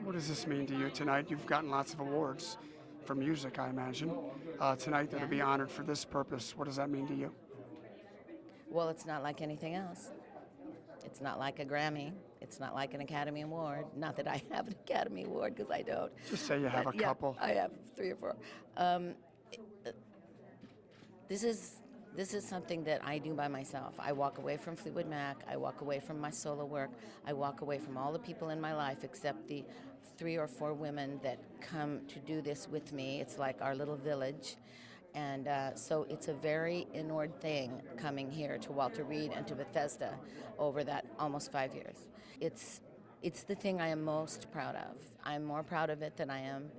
What does this mean to you tonight? You've gotten lots of awards for music, I imagine. Tonight, that to Yeah. be honored for this purpose, what does that mean to you? Well, it's not like anything else. It's not like a Grammy. It's not like an Academy Award. Not that I have an Academy Award, because I don't. Just say you have a But yeah, couple. I have 3 or 4. Um, this is something that I do by myself. I walk away from Fleetwood Mac. I walk away from my solo work. I walk away from all the people in my life except the 3 or 4 women that come to do this with me. It's like our little village. And so it's a very inward thing coming here to Walter Reed and to Bethesda over that almost 5 years. It's the thing I am most proud of. I'm more proud of it than I am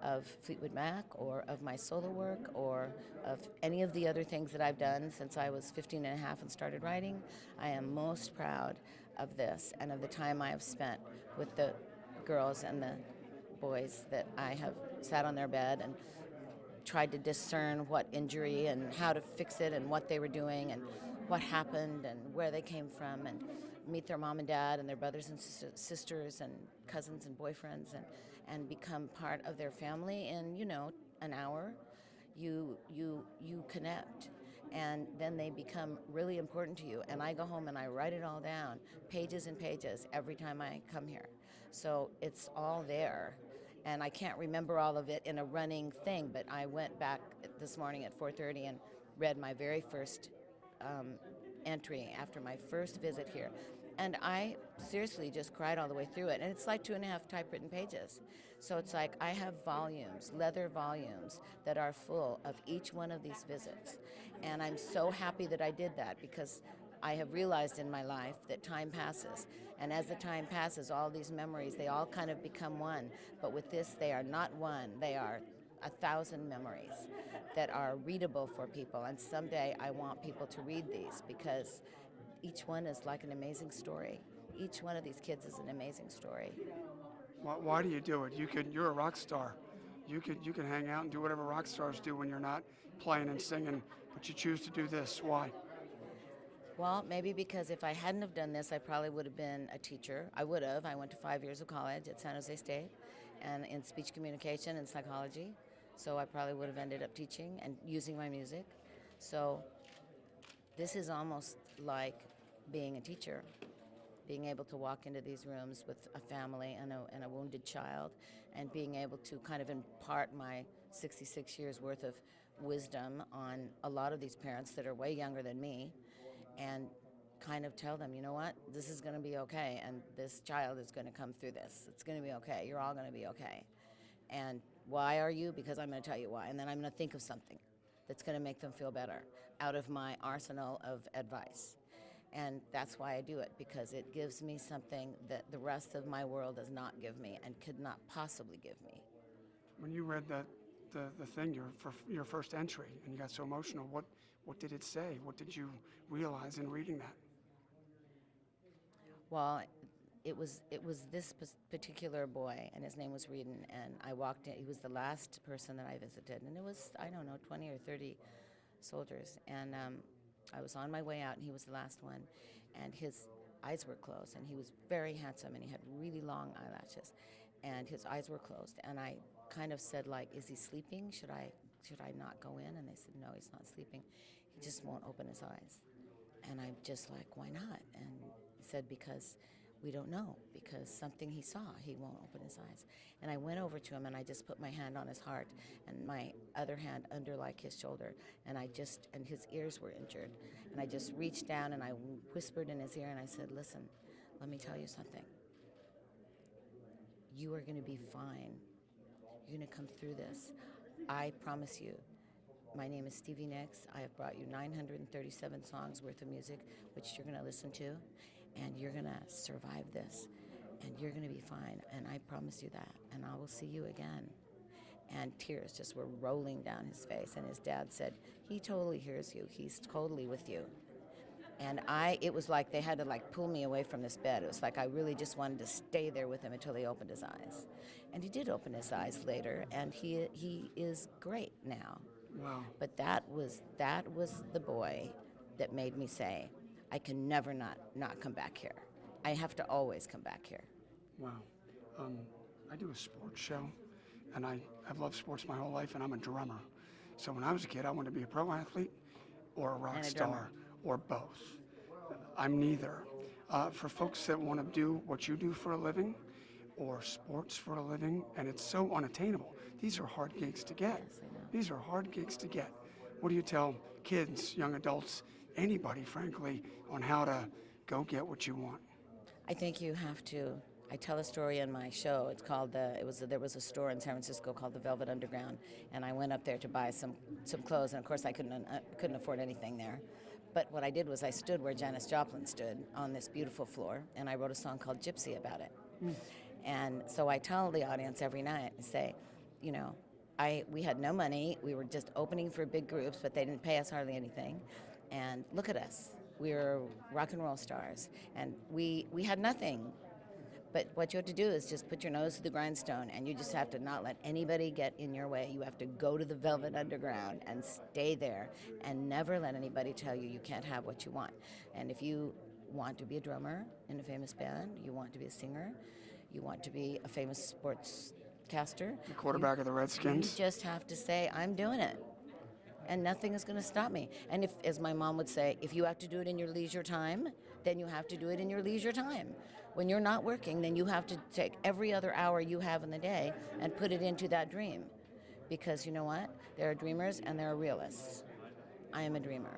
of Fleetwood Mac or of my solo work or of any of the other things that I've done since I was 15 and a half and started writing. I am most proud of this and of the time I have spent with the girls and the boys that I have sat on their bed and tried to discern what injury and how to fix it and what they were doing and what happened and where they came from and meet their mom and dad and their brothers and sisters and cousins and boyfriends and become part of their family in, an hour. You connect, and then they become really important to you. And I go home and I write it all down, pages and pages, every time I come here. So it's all there. And I can't remember all of it in a running thing, but I went back this morning at 4:30 and read my very first entry after my first visit here. And I seriously just cried all the way through it. And it's like 2.5 typewritten pages. So it's like I have volumes, leather volumes, that are full of each one of these visits. And I'm so happy that I did that, because I have realized in my life that time passes. And as the time passes, all these memories, they all kind of become one. But with this, they are not one. They are 1,000 memories that are readable for people. And someday I want people to read these, because each one is like an amazing story. Each one of these kids is an amazing story. Why do you do it? You're a rock star. You can hang out and do whatever rock stars do when you're not playing and singing, but you choose to do this. Why? Well, maybe because if I hadn't have done this, I probably would have been a teacher. I would have. I went to 5 years of college at San Jose State, and in speech communication and psychology. So I probably would have ended up teaching and using my music. So this is almost like being a teacher, being able to walk into these rooms with a family and a wounded child, and being able to kind of impart my 66 years worth of wisdom on a lot of these parents that are way younger than me, and kind of tell them, you know what, this is going to be okay, and this child is going to come through this. It's going to be okay. You're all going to be okay. And why are you? Because I'm going to tell you why, and then I'm going to think of something that's going to make them feel better out of my arsenal of advice. And that's why I do it, because it gives me something that the rest of my world does not give me and could not possibly give me. When you read the thing for your first entry and you got so emotional, what did it say? What did you realize in reading that? Well, it was this particular boy, and his name was Reedon, and I walked in. He was the last person that I visited, and it was, I don't know, 20 or 30 soldiers, and I was on my way out, and he was the last one, and his eyes were closed, and he was very handsome, and he had really long eyelashes, and his eyes were closed, and I kind of said, like, is he sleeping? Should I not go in? And they said, no, he's not sleeping. He just won't open his eyes. And I'm just like, why not? And he said, because we don't know, because something he saw, he won't open his eyes. And I went over to him and I just put my hand on his heart and my other hand under like his shoulder, and his ears were injured. And I just reached down and I whispered in his ear and I said, listen, let me tell you something. You are going to be fine. You're going to come through this. I promise you. My name is Stevie Nicks. I have brought you 937 songs worth of music, which you're going to listen to, and you're going to survive this, and you're going to be fine, and I promise you that, and I will see you again. And tears just were rolling down his face, and his dad said, he totally hears you. He's totally with you. And it was like they had to pull me away from this bed. It was like I really just wanted to stay there with him until he opened his eyes. And he did open his eyes later, and he is great now. Wow. But that was the boy that made me say, I can never not come back here. I have to always come back here. Wow. I do a sports show, and I've loved sports my whole life, and I'm a drummer. So when I was a kid, I wanted to be a pro athlete or a rock And a star drummer. or both. I'm neither. For folks that want to do what you do for a living or sports for a living, and it's so unattainable, these are hard gigs to get. Yes, I know. These are hard gigs to get. What do you tell kids, young adults, anybody, frankly, on how to go get what you want? I think you have to. I tell a story in my show. It's called there was a store in San Francisco called the Velvet Underground, and I went up there to buy some clothes, and of course I couldn't afford anything there. But what I did was I stood where Janis Joplin stood on this beautiful floor, and I wrote a song called Gypsy about it. And so I tell the audience every night, I say, you know, we had no money. We were just opening for big groups, but they didn't pay us hardly anything. And look at us. We were rock and roll stars, and we had nothing. But what you have to do is just put your nose to the grindstone, and you just have to not let anybody get in your way. You have to go to the Velvet Underground and stay there and never let anybody tell you you can't have what you want. And if you want to be a drummer in a famous band, you want to be a singer, you want to be a famous sportscaster, The quarterback of the you Redskins. just have to say, I'm doing it. And nothing is going to stop me. And if, as my mom would say, if you have to do it in your leisure time, then you have to do it in your leisure time. When you're not working, then you have to take every other hour you have in the day and put it into that dream. Because you know what? There are dreamers and there are realists. I am a dreamer.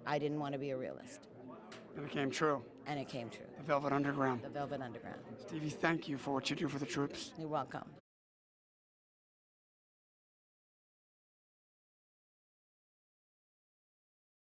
I didn't want to be a realist. And it came true. And it came true. The Velvet Underground. The Velvet Underground. Stevie, thank you for what you do for the troops. You're welcome.